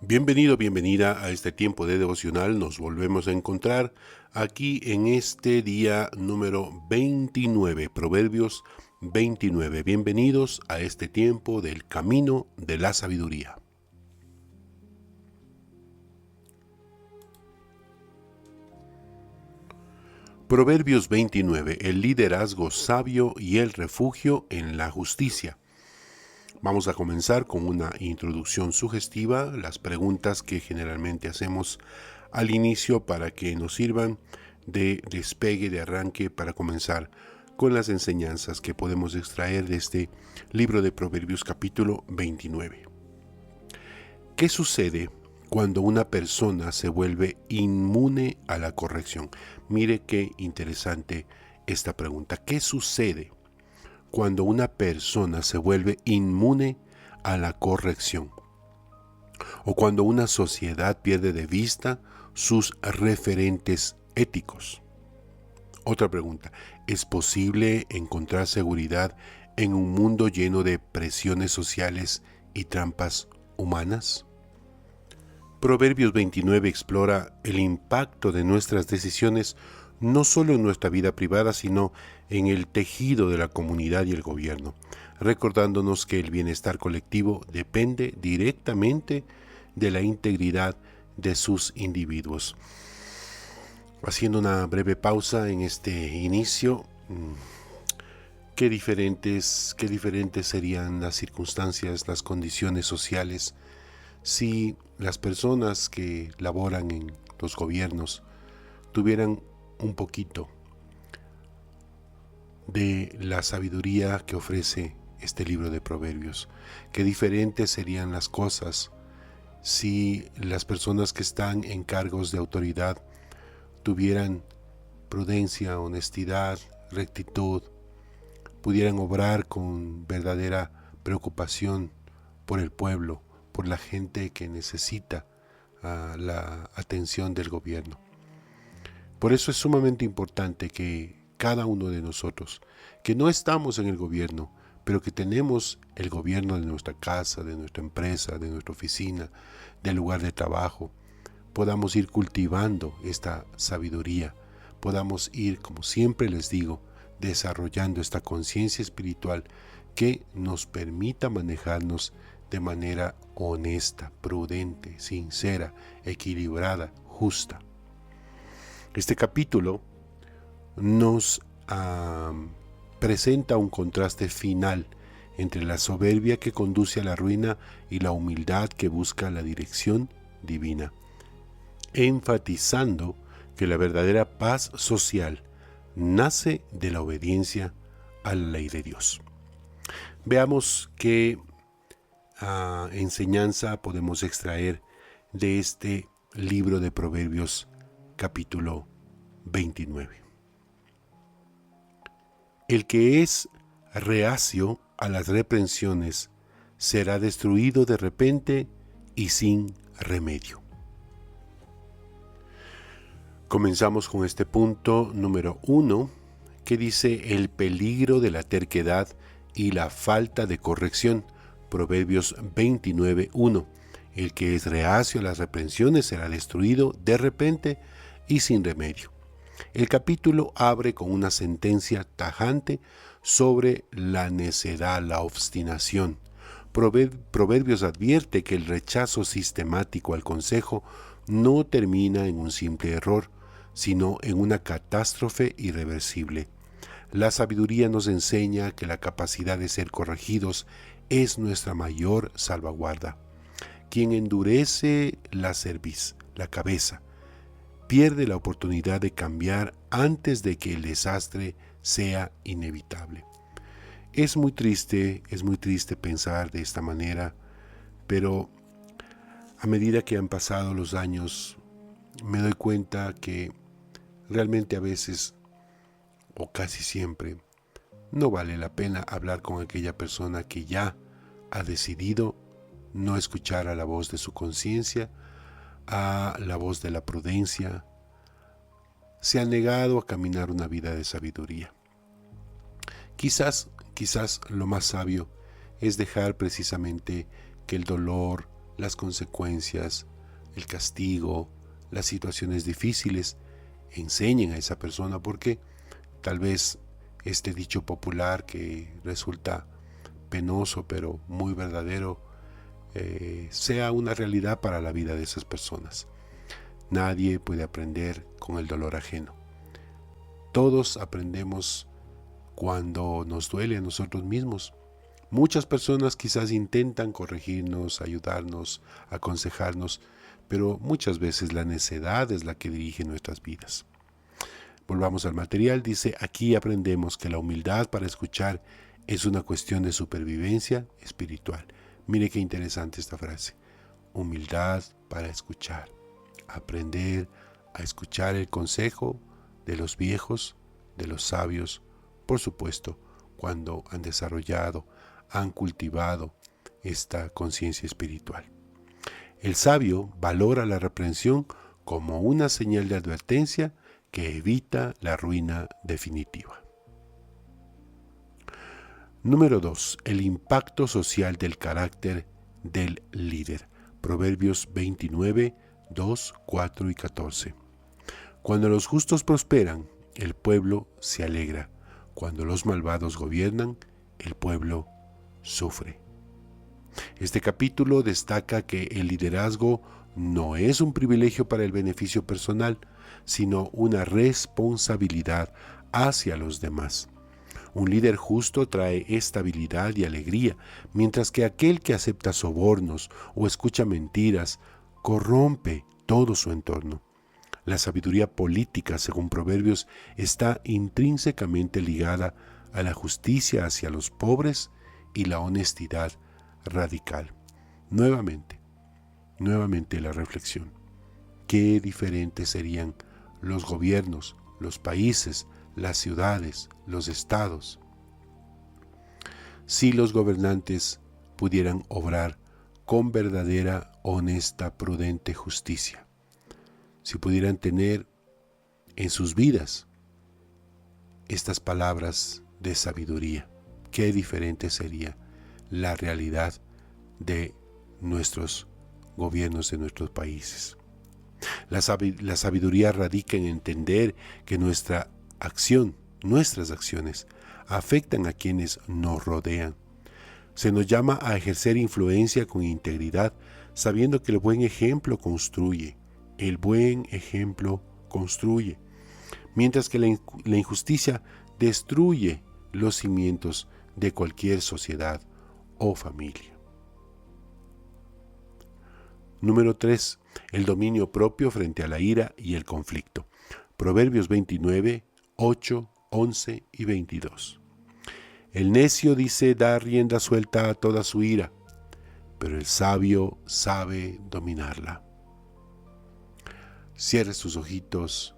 Bienvenido, bienvenida a este tiempo de devocional. Nos volvemos a encontrar aquí en este día número 29, Proverbios 29. Bienvenidos a este tiempo del camino de la sabiduría. Proverbios 29, el liderazgo sabio y el refugio en la justicia. Vamos a comenzar con una introducción sugestiva, las preguntas que generalmente hacemos al inicio para que nos sirvan de despegue, de arranque, para comenzar con las enseñanzas que podemos extraer de este libro de Proverbios capítulo 29. ¿Qué sucede cuando una persona se vuelve inmune a la corrección? Mire qué interesante esta pregunta. ¿Qué sucede cuando una persona se vuelve inmune a la corrección? O cuando una sociedad pierde de vista sus referentes éticos. Otra pregunta, ¿es posible encontrar seguridad en un mundo lleno de presiones sociales y trampas humanas? Proverbios 29 explora el impacto de nuestras decisiones no solo en nuestra vida privada, sino en el tejido de la comunidad y el gobierno, recordándonos que el bienestar colectivo depende directamente de la integridad de sus individuos. Haciendo una breve pausa en este inicio, qué diferentes serían las circunstancias, las condiciones sociales, si las personas que laboran en los gobiernos tuvieran un poquito de la sabiduría que ofrece este libro de Proverbios. Qué diferentes serían las cosas si las personas que están en cargos de autoridad tuvieran prudencia, honestidad, rectitud, pudieran obrar con verdadera preocupación por el pueblo, por la gente que necesita la atención del gobierno. Por eso es sumamente importante que cada uno de nosotros, que no estamos en el gobierno, pero que tenemos el gobierno de nuestra casa, de nuestra empresa, de nuestra oficina, del lugar de trabajo, podamos ir cultivando esta sabiduría, podamos ir, como siempre les digo, desarrollando esta conciencia espiritual que nos permita manejarnos de manera honesta, prudente, sincera, equilibrada, justa. Este capítulo nos presenta un contraste final entre la soberbia que conduce a la ruina y la humildad que busca la dirección divina, enfatizando que la verdadera paz social nace de la obediencia a la ley de Dios. Veamos qué enseñanza podemos extraer de este libro de Proverbios capítulo 29. El que es reacio a las reprensiones será destruido de repente y sin remedio. Comenzamos con este punto número 1, que dice el peligro de la terquedad y la falta de corrección. Proverbios 29:1. El que es reacio a las reprensiones será destruido de repente y sin remedio. El capítulo abre con una sentencia tajante sobre la necedad, la obstinación. Proverbios advierte que el rechazo sistemático al consejo no termina en un simple error, sino en una catástrofe irreversible. La sabiduría nos enseña que la capacidad de ser corregidos es nuestra mayor salvaguarda. Quien endurece la cerviz, la cabeza, pierde la oportunidad de cambiar antes de que el desastre sea inevitable. Es muy triste pensar de esta manera, pero a medida que han pasado los años, me doy cuenta que realmente a veces, o casi siempre, no vale la pena hablar con aquella persona que ya ha decidido no escuchar a la voz de su conciencia, a la voz de la prudencia, se ha negado a caminar una vida de sabiduría. Quizás lo más sabio es dejar precisamente que el dolor, las consecuencias, el castigo, las situaciones difíciles enseñen a esa persona, porque tal vez este dicho popular que resulta penoso pero muy verdadero sea una realidad para la vida de esas personas. Nadie puede aprender con el dolor ajeno. Todos aprendemos cuando nos duele a nosotros mismos. Muchas personas quizás intentan corregirnos, ayudarnos, aconsejarnos, pero muchas veces la necedad es la que dirige nuestras vidas. Volvamos al material. Dice, aquí aprendemos que la humildad para escuchar es una cuestión de supervivencia espiritual. Mire qué interesante esta frase. Humildad para escuchar. Aprender a escuchar el consejo de los viejos, de los sabios, por supuesto, cuando han desarrollado, han cultivado esta conciencia espiritual. El sabio valora la reprensión como una señal de advertencia que evita la ruina definitiva. Número 2. El impacto social del carácter del líder. Proverbios 29, 2, 4 y 14. Cuando los justos prosperan, el pueblo se alegra. Cuando los malvados gobiernan, el pueblo sufre. Este capítulo destaca que el liderazgo no es un privilegio para el beneficio personal, sino una responsabilidad hacia los demás. Un líder justo trae estabilidad y alegría, mientras que aquel que acepta sobornos o escucha mentiras corrompe todo su entorno. La sabiduría política, según Proverbios, está intrínsecamente ligada a la justicia hacia los pobres y la honestidad radical. Nuevamente la reflexión. Qué diferentes serían los gobiernos, los países, las ciudades, los estados, si los gobernantes pudieran obrar con verdadera, honesta, prudente justicia. Si pudieran tener en sus vidas estas palabras de sabiduría, qué diferente sería la realidad de nuestros gobiernos, de nuestros países. La sabiduría radica en entender que nuestras acciones afectan a quienes nos rodean. Se nos llama a ejercer influencia con integridad, sabiendo que el buen ejemplo construye. El buen ejemplo construye, mientras que la injusticia destruye los cimientos de cualquier sociedad o familia. Número 3. El dominio propio frente a la ira y el conflicto. Proverbios 29, 8, 11 y 22. El necio dice da rienda suelta a toda su ira, pero el sabio sabe dominarla. Cierre sus ojitos,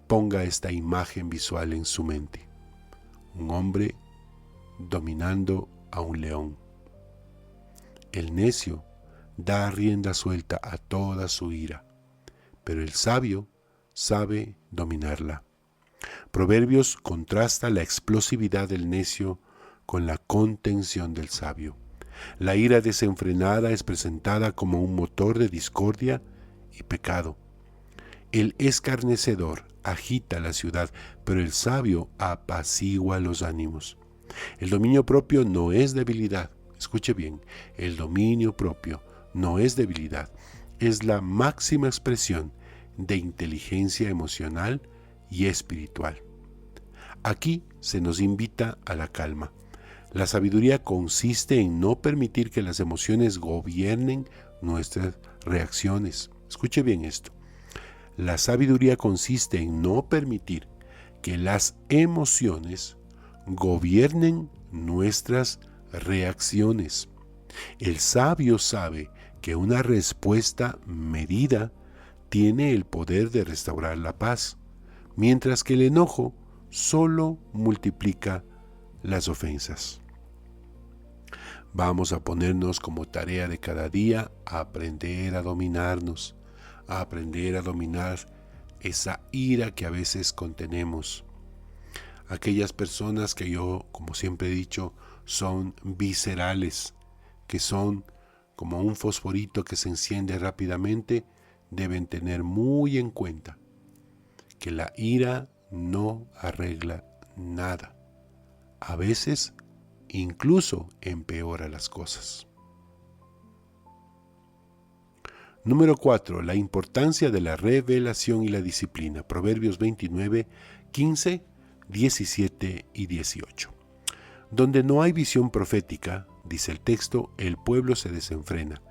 ponga esta imagen visual en su mente. Un hombre dominando a un león. El necio da rienda suelta a toda su ira, pero el sabio sabe dominarla. Proverbios contrasta la explosividad del necio con la contención del sabio. La ira desenfrenada es presentada como un motor de discordia y pecado. El escarnecedor agita la ciudad, pero el sabio apacigua los ánimos. El dominio propio no es debilidad. Escuche bien, el dominio propio no es debilidad. Es la máxima expresión de inteligencia emocional y espiritual. Aquí se nos invita a la calma. La sabiduría consiste en no permitir que las emociones gobiernen nuestras reacciones. Escuche bien esto. La sabiduría consiste en no permitir que las emociones gobiernen nuestras reacciones. El sabio sabe que una respuesta medida tiene el poder de restaurar la paz, mientras que el enojo solo multiplica las ofensas. Vamos a ponernos como tarea de cada día a aprender a dominarnos, a aprender a dominar esa ira que a veces contenemos. Aquellas personas que yo, como siempre he dicho, son viscerales, que son como un fosforito que se enciende rápidamente, deben tener muy en cuenta que la ira no arregla nada. A veces incluso empeora las cosas. Número 4. La importancia de la revelación y la disciplina. Proverbios 29, 15, 17 y 18. Donde no hay visión profética, dice el texto, el pueblo se desenfrena.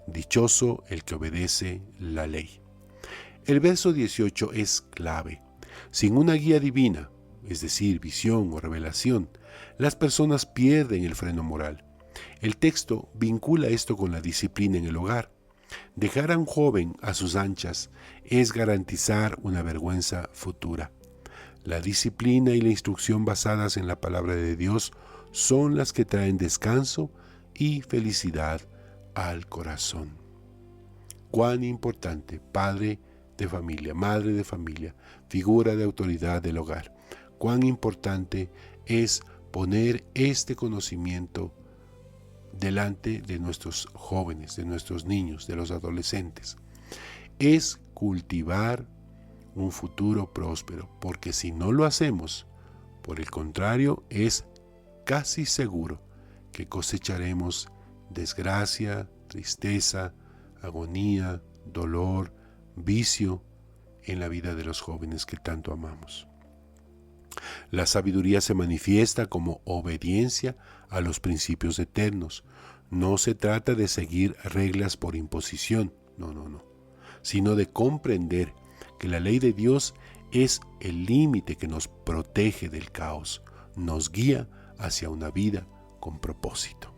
Dichoso el que obedece la ley. El verso 18 es clave. Sin una guía divina, es decir, visión o revelación, las personas pierden el freno moral. El texto vincula esto con la disciplina en el hogar. Dejar a un joven a sus anchas es garantizar una vergüenza futura. La disciplina y la instrucción basadas en la palabra de Dios son las que traen descanso y felicidad al corazón. Cuán importante, padre de familia, madre de familia, figura de autoridad del hogar, cuán importante es poner este conocimiento delante de nuestros jóvenes, de nuestros niños, de los adolescentes. Es cultivar un futuro próspero, porque si no lo hacemos, por el contrario, es casi seguro que cosecharemos desgracia, tristeza, agonía, dolor, vicio en la vida de los jóvenes que tanto amamos. La sabiduría se manifiesta como obediencia a los principios eternos. No se trata de seguir reglas por imposición, no, sino de comprender que la ley de Dios es el límite que nos protege del caos, nos guía hacia una vida con propósito.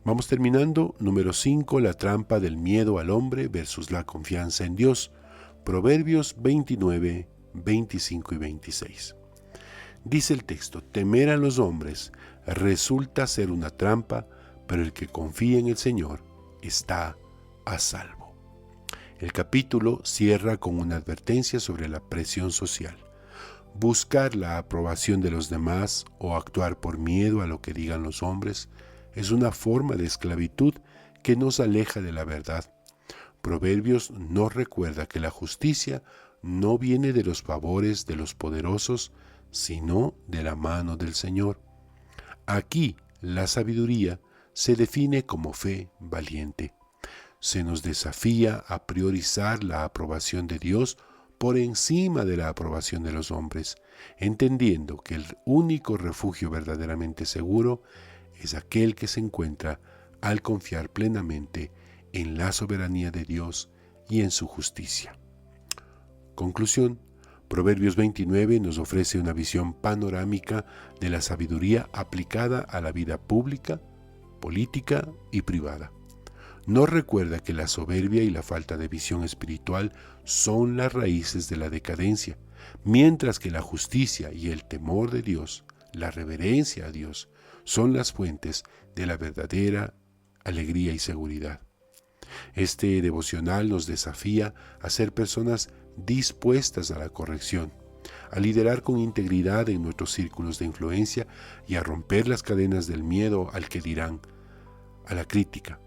Vamos terminando. Número 5, la trampa del miedo al hombre versus la confianza en Dios. Proverbios 29, 25 y 26. Dice el texto: temer a los hombres resulta ser una trampa, pero el que confía en el Señor está a salvo. El capítulo cierra con una advertencia sobre la presión social. Buscar la aprobación de los demás o actuar por miedo a lo que digan los hombres es una forma de esclavitud que nos aleja de la verdad. Proverbios nos recuerda que la justicia no viene de los favores de los poderosos, sino de la mano del Señor. Aquí la sabiduría se define como fe valiente. Se nos desafía a priorizar la aprobación de Dios por encima de la aprobación de los hombres, entendiendo que el único refugio verdaderamente seguro es aquel que se encuentra al confiar plenamente en la soberanía de Dios y en su justicia. Conclusión: Proverbios 29 nos ofrece una visión panorámica de la sabiduría aplicada a la vida pública, política y privada. Nos recuerda que la soberbia y la falta de visión espiritual son las raíces de la decadencia, mientras que la justicia y el temor de Dios, la reverencia a Dios, son las fuentes de la verdadera alegría y seguridad. Este devocional nos desafía a ser personas dispuestas a la corrección, a liderar con integridad en nuestros círculos de influencia y a romper las cadenas del miedo al que dirán, a la crítica,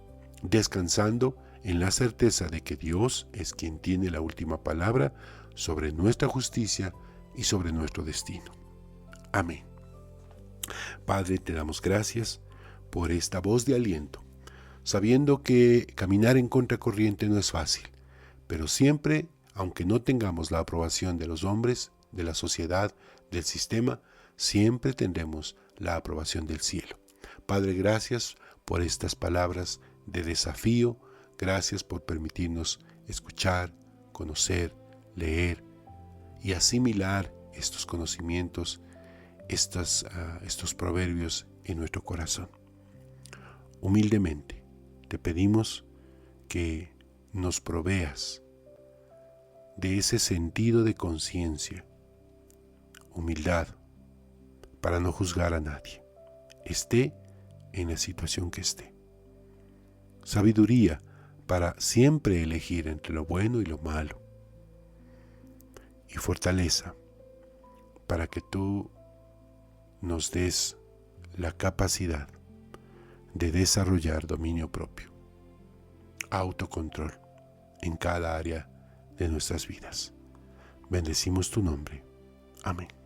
descansando en la certeza de que Dios es quien tiene la última palabra sobre nuestra justicia y sobre nuestro destino. Amén. Padre, te damos gracias por esta voz de aliento, sabiendo que caminar en contracorriente no es fácil, pero siempre, aunque no tengamos la aprobación de los hombres, de la sociedad, del sistema, siempre tendremos la aprobación del cielo. Padre, gracias por estas palabras de desafío, gracias por permitirnos escuchar, conocer, leer y asimilar estos conocimientos, estos proverbios en nuestro corazón. Humildemente te pedimos que nos proveas de ese sentido de conciencia, humildad, para no juzgar a nadie, esté en la situación que esté. Sabiduría para siempre elegir entre lo bueno y lo malo. Y fortaleza para que tú nos des la capacidad de desarrollar dominio propio, autocontrol en cada área de nuestras vidas. Bendecimos tu nombre. Amén.